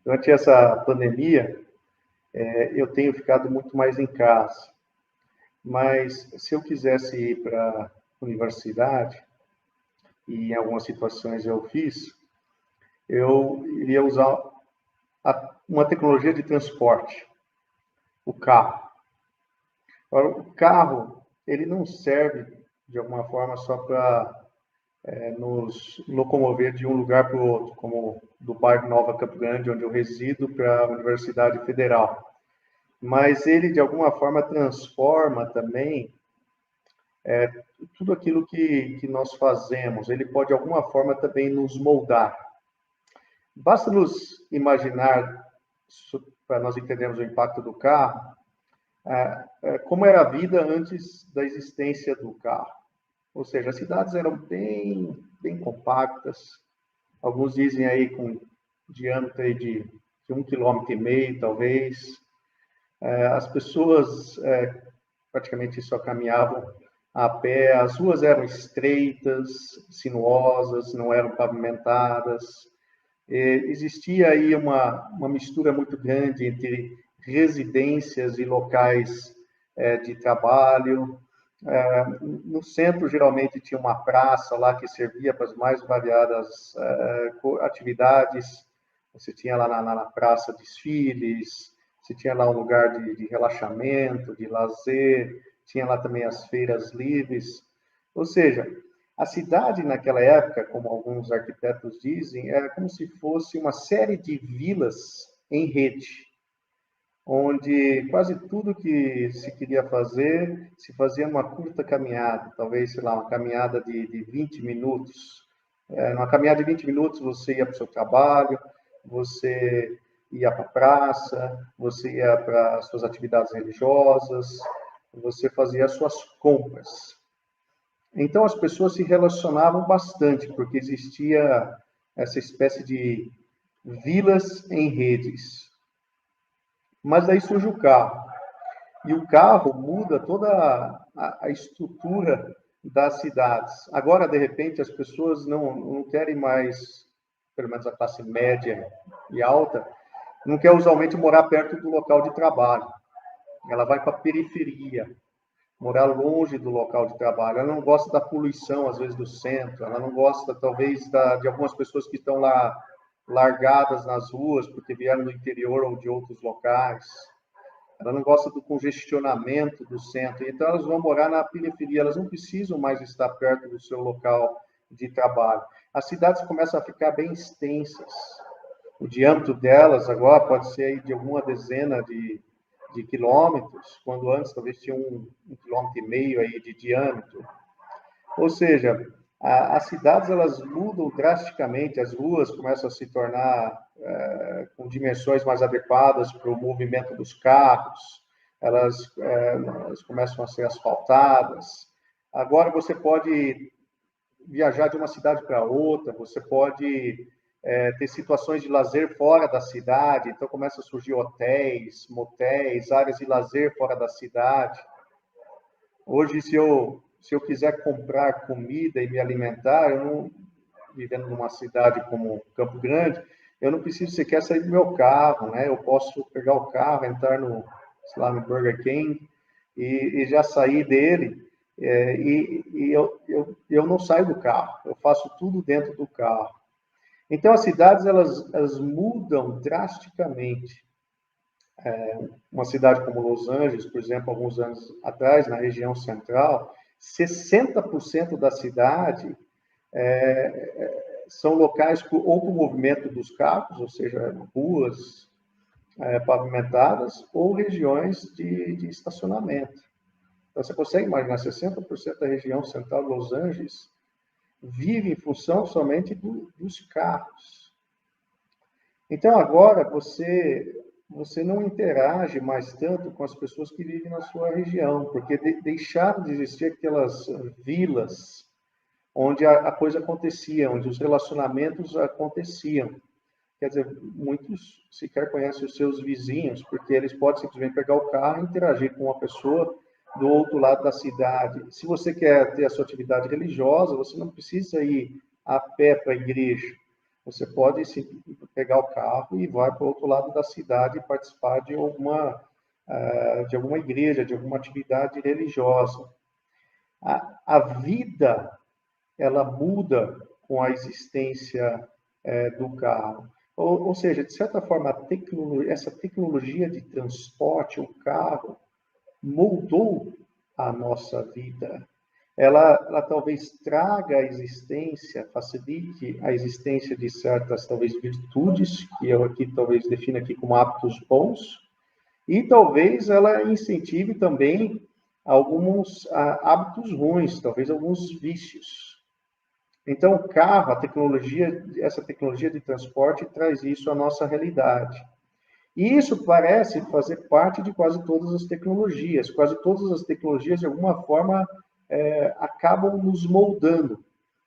Durante essa pandemia, eu tenho ficado muito mais em casa. Mas se eu quisesse ir para a universidade, e em algumas situações eu fiz, eu iria usar uma tecnologia de transporte, o carro. Agora, o carro, ele não serve, de alguma forma, só para nos locomover de um lugar para o outro, como do bairro Nova Campo Grande, onde eu resido, para a Universidade Federal. Mas ele, de alguma forma, transforma também tudo aquilo que nós fazemos. Ele pode, de alguma forma, também nos moldar. Basta nos imaginar, para nós entendermos o impacto do carro, como era a vida antes da existência do carro. Ou seja, as cidades eram bem compactas. Alguns dizem aí com diâmetro de 1,5 km, talvez. As pessoas praticamente só caminhavam a pé. As ruas eram estreitas, sinuosas, não eram pavimentadas. Existia aí uma mistura muito grande entre residências e locais de trabalho. No centro, geralmente, tinha uma praça lá que servia para as mais variadas atividades. Você tinha lá na praça desfiles, você tinha lá um lugar de relaxamento, de lazer, tinha lá também as feiras livres. Ou seja, a cidade naquela época, como alguns arquitetos dizem, era como se fosse uma série de vilas em rede, onde quase tudo que se queria fazer, se fazia numa curta caminhada, talvez, sei lá, uma caminhada de 20 minutos. Numa caminhada de 20 minutos, você ia para o seu trabalho, você ia para a praça, você ia para as suas atividades religiosas, você fazia as suas compras. Então, as pessoas se relacionavam bastante, porque existia essa espécie de vilas em redes. Mas daí surge o carro. E o carro muda toda a estrutura das cidades. Agora, de repente, as pessoas não querem mais, pelo menos a classe média e alta, não quer usualmente morar perto do local de trabalho. Ela vai para a periferia, morar longe do local de trabalho. Ela não gosta da poluição, às vezes, do centro. Ela não gosta, talvez, de algumas pessoas que estão lá largadas nas ruas porque vieram do interior ou de outros locais. Ela não gosta do congestionamento do centro. Então, elas vão morar na periferia. Elas não precisam mais estar perto do seu local de trabalho. As cidades começam a ficar bem extensas. O diâmetro delas agora pode ser aí de alguma dezena de quilômetros, quando antes talvez tinha 1,5 km aí de diâmetro. Ou seja, as cidades elas mudam drasticamente, as ruas começam a se tornar com dimensões mais adequadas para o movimento dos carros, elas começam a ser asfaltadas. Agora você pode viajar de uma cidade para outra, você pode ter situações de lazer fora da cidade, então começa a surgir hotéis, motéis, áreas de lazer fora da cidade. Hoje, se eu quiser comprar comida e me alimentar, eu não, vivendo numa cidade como Campo Grande, eu não preciso sequer sair do meu carro, né? Eu posso pegar o carro, entrar sei lá, no Burger King e já sair dele, e eu não saio do carro, eu faço tudo dentro do carro. Então, as cidades, elas mudam drasticamente. Uma cidade como Los Angeles, por exemplo, alguns anos atrás, na região central, 60% da cidade são locais ou com o movimento dos carros, ou seja, ruas pavimentadas, ou regiões de estacionamento. Então, você consegue imaginar, 60% da região central de Los Angeles vive em função somente dos carros. Então, agora, você não interage mais tanto com as pessoas que vivem na sua região, porque deixaram de existir aquelas vilas onde a coisa acontecia, onde os relacionamentos aconteciam. Quer dizer, muitos sequer conhecem os seus vizinhos, porque eles podem simplesmente pegar o carro e interagir com uma pessoa do outro lado da cidade. Se você quer ter a sua atividade religiosa, você não precisa ir a pé para a igreja. Você pode pegar o carro e vai para o outro lado da cidade e participar de alguma igreja, de alguma atividade religiosa. A vida, ela muda com a existência do carro. Ou seja, de certa forma, essa tecnologia de transporte, o carro, moldou a nossa vida. Ela talvez traga a existência, facilite a existência de certas, talvez, virtudes, que eu aqui talvez defina aqui como hábitos bons, e talvez ela incentive também alguns hábitos ruins, talvez alguns vícios. Então, o carro, essa tecnologia de transporte traz isso à nossa realidade. E isso parece fazer parte de quase todas as tecnologias. Quase todas as tecnologias, de alguma forma, acabam nos moldando.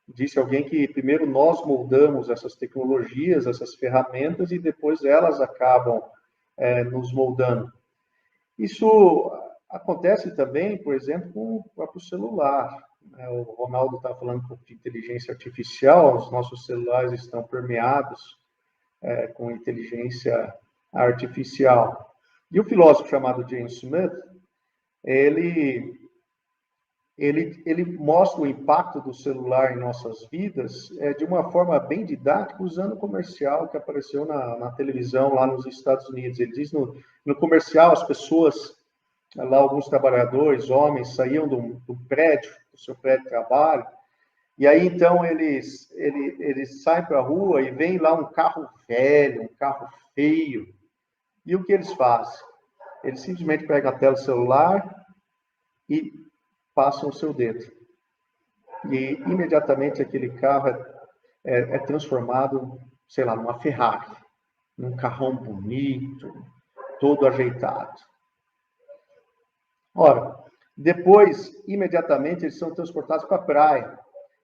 Disse alguém que primeiro nós moldamos essas tecnologias, essas ferramentas, e depois elas acabam nos moldando. Isso acontece também, por exemplo, com o próprio celular. O Ronaldo está falando um pouco de inteligência artificial, os nossos celulares estão permeados com inteligência artificial. E o filósofo chamado James Smith, ele mostra o impacto do celular em nossas vidas de uma forma bem didática, usando o comercial que apareceu na televisão lá nos Estados Unidos. Ele diz no comercial, as pessoas, lá alguns trabalhadores, homens, saíam do prédio, do seu prédio de trabalho, e aí então eles saem para a rua e vem lá um carro velho, um carro feio. E o que eles fazem? Eles simplesmente pegam a tela do celular e passam o seu dedo. E imediatamente aquele carro é transformado, sei lá, numa Ferrari, num carrão bonito, todo ajeitado. Ora, depois, imediatamente, eles são transportados para a praia.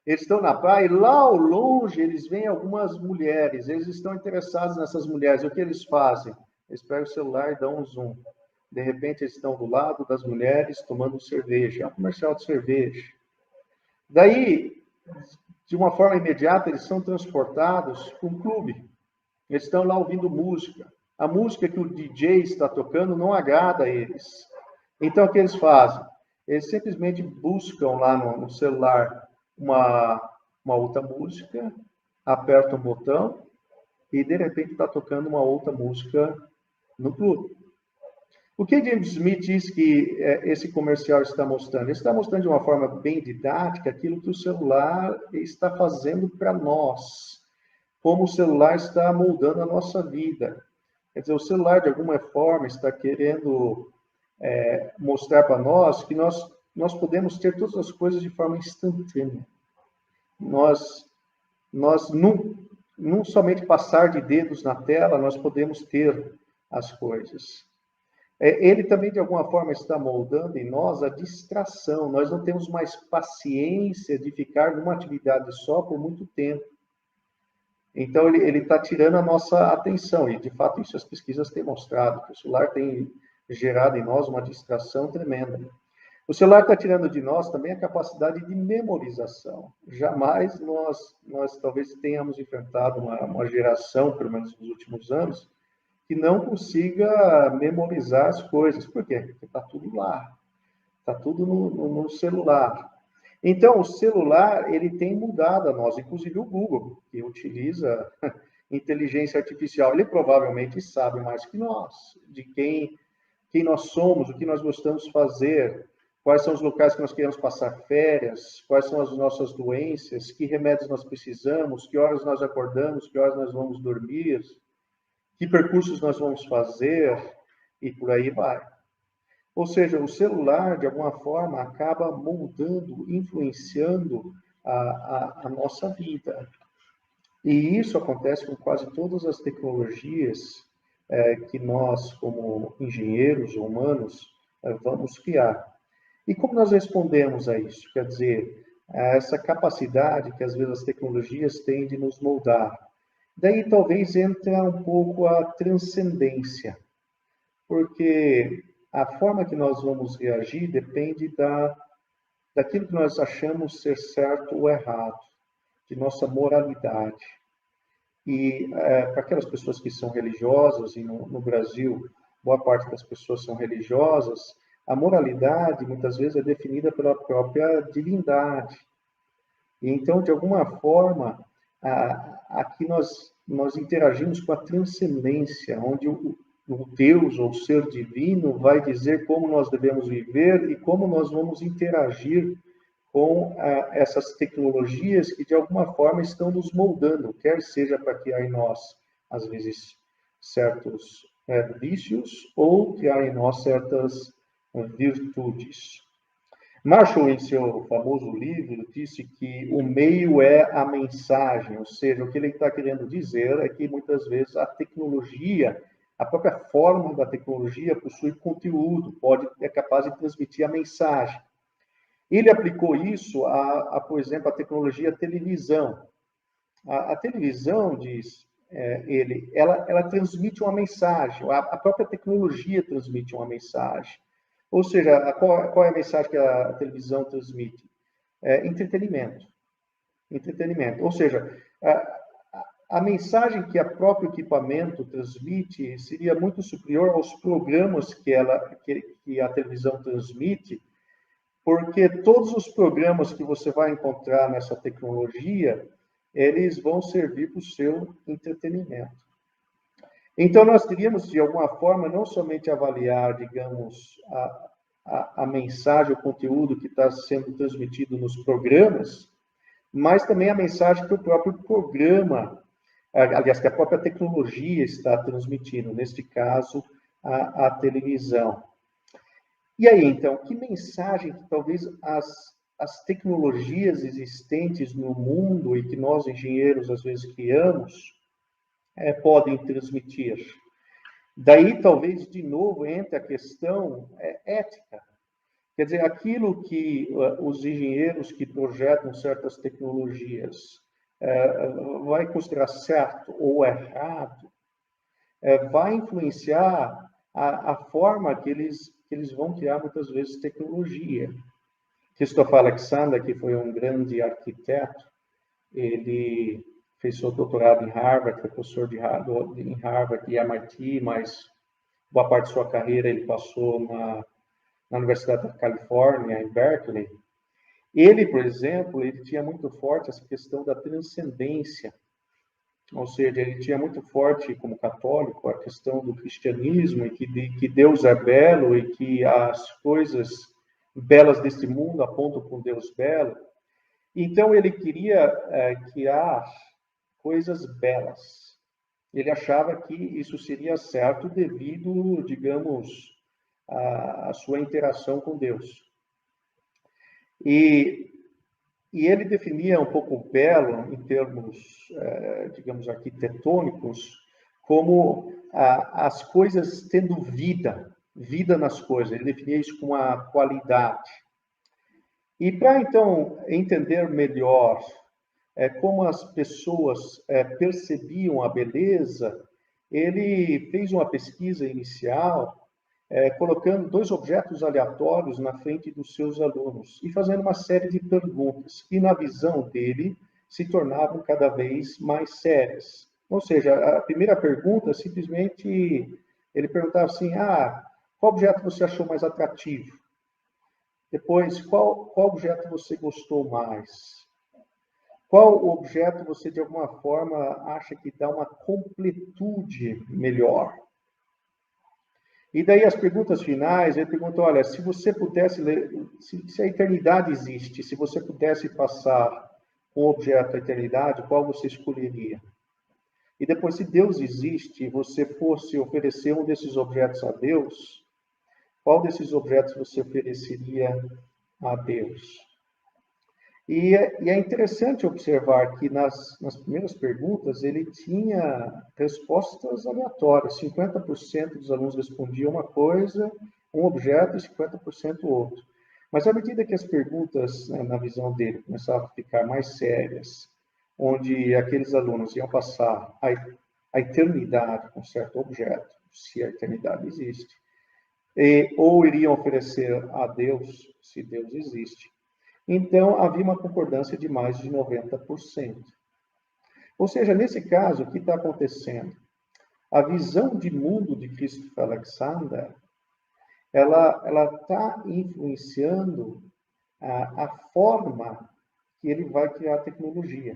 Eles estão na praia e lá ao longe eles veem algumas mulheres. Eles estão interessados nessas mulheres. E o que eles fazem? Eles pegam o celular e dão um zoom. De repente, eles estão do lado das mulheres tomando cerveja. É um comercial de cerveja. Daí, de uma forma imediata, eles são transportados para um clube. Eles estão lá ouvindo música. A música que o DJ está tocando não agrada a eles. Então, o que eles fazem? Eles simplesmente buscam lá no celular uma outra música, apertam um botão e, de repente, está tocando uma outra música no clube. O que James Smith diz que esse comercial está mostrando? Ele está mostrando de uma forma bem didática aquilo que o celular está fazendo para nós, como o celular está moldando a nossa vida. Quer dizer, o celular, de alguma forma, está querendo mostrar para nós que nós podemos ter todas as coisas de forma instantânea. Nós não somente passar de dedos na tela, nós podemos ter as coisas. Ele também, de alguma forma, está moldando em nós a distração. Nós não temos mais paciência de ficar numa atividade só por muito tempo. Então, ele está tirando a nossa atenção. E, de fato, isso as pesquisas têm mostrado, que o celular tem gerado em nós uma distração tremenda. O celular está tirando de nós também a capacidade de memorização. Jamais nós talvez tenhamos enfrentado uma geração, pelo menos nos últimos anos, que não consiga memorizar as coisas. Por quê? Porque está tudo lá. Está tudo no celular. Então, o celular, ele tem mudado a nós, inclusive o Google, que utiliza inteligência artificial. Ele provavelmente sabe mais que nós, de quem nós somos, o que nós gostamos de fazer, quais são os locais que nós queremos passar férias, quais são as nossas doenças, que remédios nós precisamos, que horas nós acordamos, que horas nós vamos dormir, que percursos nós vamos fazer, e por aí vai. Ou seja, o celular, de alguma forma, acaba moldando, influenciando a nossa vida. E isso acontece com quase todas as tecnologias que nós, como engenheiros humanos, vamos criar. E como nós respondemos a isso? Quer dizer, a essa capacidade que às vezes as tecnologias têm de nos moldar. Daí talvez entra um pouco a transcendência, porque a forma que nós vamos reagir depende daquilo que nós achamos ser certo ou errado, de nossa moralidade. E para aquelas pessoas que são religiosas, e no Brasil, boa parte das pessoas são religiosas, a moralidade muitas vezes é definida pela própria divindade. E então, de alguma forma, aqui nós interagimos com a transcendência, onde o Deus ou o ser divino vai dizer como nós devemos viver e como nós vamos interagir com essas tecnologias que, de alguma forma, estão nos moldando, quer seja para criar em nós, às vezes, certos vícios ou criar em nós certas virtudes. Marshall, em seu famoso livro, disse que o meio é a mensagem, ou seja, o que ele está querendo dizer é que, muitas vezes, a tecnologia, a própria forma da tecnologia possui conteúdo, é capaz de transmitir a mensagem. Ele aplicou isso por exemplo, a tecnologia televisão. A televisão, diz ele, ela transmite uma mensagem, a própria tecnologia transmite uma mensagem. Ou seja, qual é a mensagem que a televisão transmite? Entretenimento. Entretenimento. Ou seja, a mensagem que o próprio equipamento transmite seria muito superior aos programas que a televisão transmite, porque todos os programas que você vai encontrar nessa tecnologia, eles vão servir para o seu entretenimento. Então, nós teríamos, de alguma forma, não somente avaliar, digamos, a mensagem, o conteúdo que está sendo transmitido nos programas, mas também a mensagem que o próprio programa, aliás, que a própria tecnologia está transmitindo, neste caso, a televisão. E aí, então, que mensagem que talvez as tecnologias existentes no mundo e que nós, engenheiros, às vezes criamos, podem transmitir? Daí, talvez, de novo, entre a questão ética. Quer dizer, aquilo que os engenheiros que projetam certas tecnologias vai considerar certo ou errado, vai influenciar a forma que eles vão criar, muitas vezes, tecnologia. Christopher Alexander, que foi um grande arquiteto, ele fez seu doutorado em Harvard, foi professor em Harvard e MIT, mas boa parte de sua carreira ele passou na Universidade da Califórnia, em Berkeley. Ele, por exemplo, ele tinha muito forte essa questão da transcendência, ou seja, ele tinha muito forte, como católico, a questão do cristianismo, e que Deus é belo e que as coisas belas deste mundo apontam para um Deus belo. Então, ele queria criar coisas belas. Ele achava que isso seria certo devido, digamos, à sua interação com Deus. E ele definia um pouco o belo, em termos, digamos, arquitetônicos, como as coisas tendo vida nas coisas. Ele definia isso como a qualidade. E para, então, entender melhor como as pessoas percebiam a beleza, ele fez uma pesquisa inicial colocando 2 objetos aleatórios na frente dos seus alunos e fazendo uma série de perguntas que, na visão dele, se tornavam cada vez mais sérias. Ou seja, a primeira pergunta, simplesmente, ele perguntava assim, qual objeto você achou mais atrativo? Depois, qual objeto você gostou mais? Qual objeto você, de alguma forma, acha que dá uma completude melhor? E daí as perguntas finais, ele pergunta, olha, se você pudesse ler, se a eternidade existe, se você pudesse passar um objeto à eternidade, qual você escolheria? E depois, se Deus existe e você fosse oferecer um desses objetos a Deus, qual desses objetos você ofereceria a Deus? E é interessante observar que nas primeiras perguntas ele tinha respostas aleatórias. 50% dos alunos respondiam uma coisa, um objeto, e 50% outro. Mas à medida que as perguntas, na visão dele, começavam a ficar mais sérias, onde aqueles alunos iam passar a eternidade com certo objeto, se a eternidade existe, ou iriam oferecer a Deus, se Deus existe, então havia uma concordância de mais de 90%. Ou seja, nesse caso, o que está acontecendo? A visão de mundo de Christopher Alexander, ela está influenciando a forma que ele vai criar a tecnologia.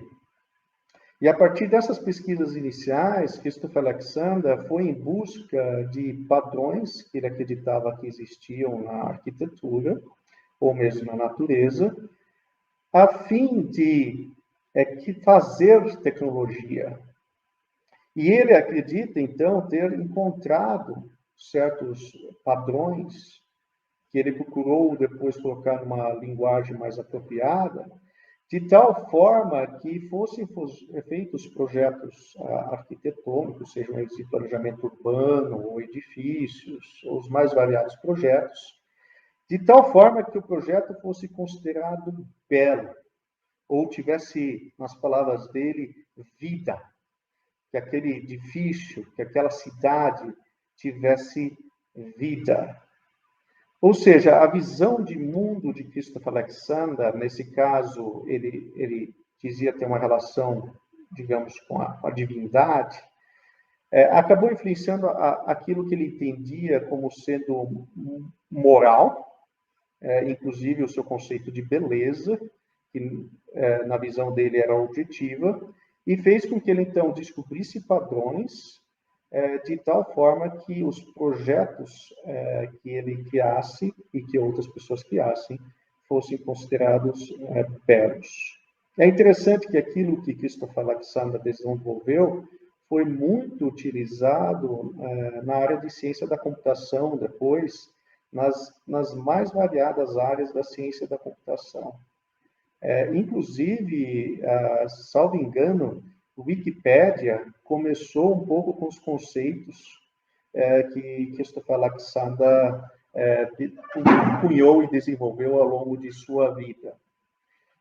E a partir dessas pesquisas iniciais, Christopher Alexander foi em busca de padrões que ele acreditava que existiam na arquitetura, ou mesmo na natureza, a fim de fazer tecnologia. E ele acredita, então, ter encontrado certos padrões que ele procurou depois colocar numa linguagem mais apropriada, de tal forma que fossem feitos projetos arquitetônicos, sejam eles de planejamento urbano, ou edifícios, ou os mais variados projetos, de tal forma que o projeto fosse considerado belo, ou tivesse, nas palavras dele, vida, que aquele edifício, que aquela cidade tivesse vida. Ou seja, a visão de mundo de Christopher Alexander, nesse caso, ele dizia ter uma relação, digamos, com a divindade, acabou influenciando aquilo que ele entendia como sendo moral, inclusive o seu conceito de beleza, que na visão dele era objetiva, e fez com que ele, então, descobrisse padrões de tal forma que os projetos que ele criasse e que outras pessoas criassem fossem considerados belos. É interessante que aquilo que Christopher Alexander desenvolveu foi muito utilizado na área de ciência da computação depois, nas mais variadas áreas da ciência da computação. Inclusive, salvo engano, o Wikipédia começou um pouco com os conceitos que Christopher Alexander cunhou e desenvolveu ao longo de sua vida.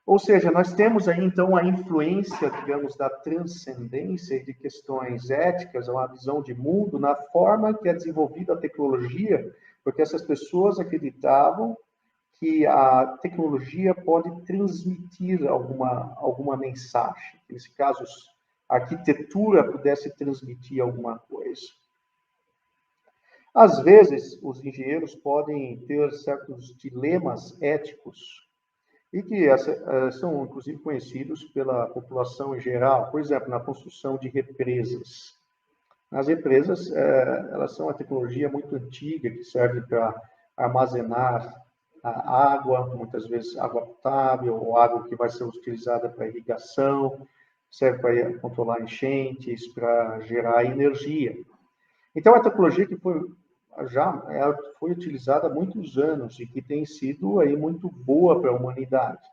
Ou seja, nós temos aí, então, a influência, digamos, da transcendência e de questões éticas, uma visão de mundo, na forma que é desenvolvida a tecnologia, porque essas pessoas acreditavam que a tecnologia pode transmitir alguma mensagem. Nesse caso, a arquitetura pudesse transmitir alguma coisa. Às vezes, os engenheiros podem ter certos dilemas éticos e que são, inclusive, conhecidos pela população em geral. Por exemplo, na construção de represas. As represas, elas são uma tecnologia muito antiga que serve para armazenar a água, muitas vezes água potável, ou água que vai ser utilizada para irrigação, serve para controlar enchentes, para gerar energia. Então, é uma tecnologia que foi utilizada há muitos anos e que tem sido aí muito boa para a humanidade.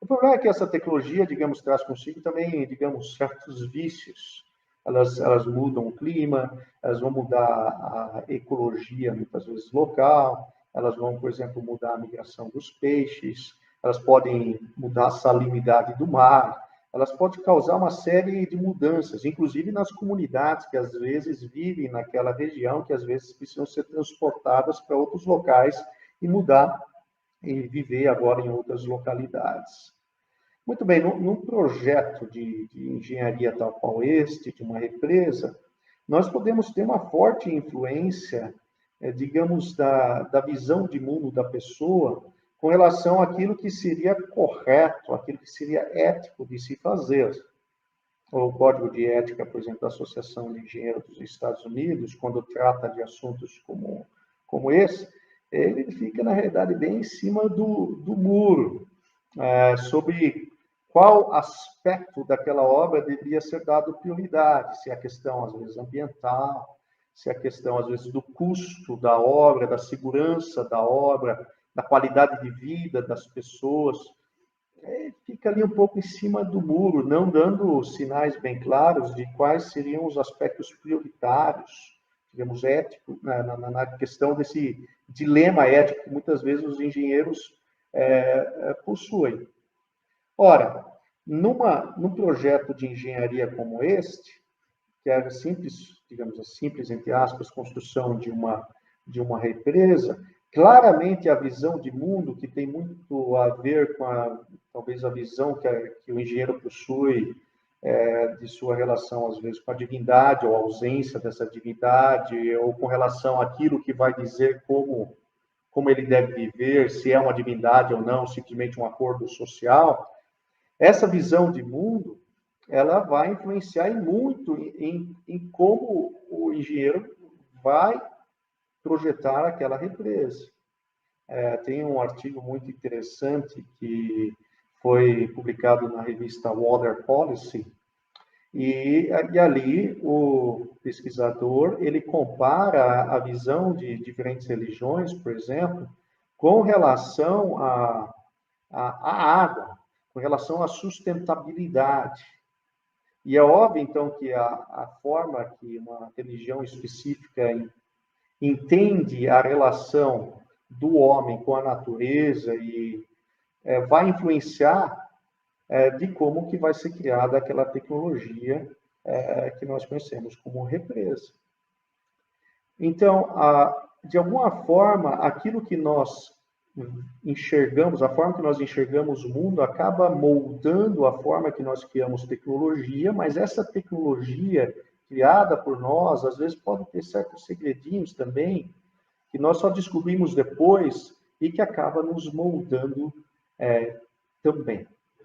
O problema é que essa tecnologia, digamos, traz consigo também, digamos, certos vícios. Elas mudam o clima, elas vão mudar a ecologia, muitas vezes, local, elas vão, por exemplo, mudar a migração dos peixes, elas podem mudar a salinidade do mar, elas podem causar uma série de mudanças, inclusive nas comunidades que às vezes vivem naquela região, que às vezes precisam ser transportadas para outros locais e mudar e viver agora em outras localidades. Muito bem, num projeto de engenharia tal qual este, de uma represa, nós podemos ter uma forte influência, digamos, da visão de mundo da pessoa com relação àquilo que seria correto, aquilo que seria ético de se fazer. O Código de Ética, por exemplo, da Associação de Engenheiros dos Estados Unidos, quando trata de assuntos como esse, ele fica, na realidade, bem em cima do muro, sobre qual aspecto daquela obra deveria ser dado prioridade, se é a questão, às vezes, ambiental, se é a questão, às vezes, do custo da obra, da segurança da obra, da qualidade de vida das pessoas. Fica ali um pouco em cima do muro, não dando sinais bem claros de quais seriam os aspectos prioritários, digamos, éticos, na questão desse dilema ético que muitas vezes os engenheiros possuem. Ora, num projeto de engenharia como este, que era simples, digamos assim, simples, entre aspas, construção de uma represa, claramente a visão de mundo, que tem muito a ver com talvez a visão que o engenheiro possui de sua relação, às vezes, com a divindade, ou a ausência dessa divindade, ou com relação àquilo que vai dizer como ele deve viver, se é uma divindade ou não, simplesmente um acordo social. Essa visão de mundo, ela vai influenciar muito em como o engenheiro vai projetar aquela represa. Tem um artigo muito interessante que foi publicado na revista Water Policy, e ali o pesquisador ele compara a visão de diferentes religiões, por exemplo, com relação à água, com relação à sustentabilidade. E é óbvio, então, que a forma que uma religião específica entende a relação do homem com a natureza e vai influenciar de como que vai ser criada aquela tecnologia que nós conhecemos como represa. Então, de alguma forma, aquilo que nós enxergamos, a forma que nós enxergamos o mundo acaba moldando a forma que nós criamos tecnologia, mas essa tecnologia criada por nós, às vezes pode ter certos segredinhos também, que nós só descobrimos depois e que acaba nos moldando também.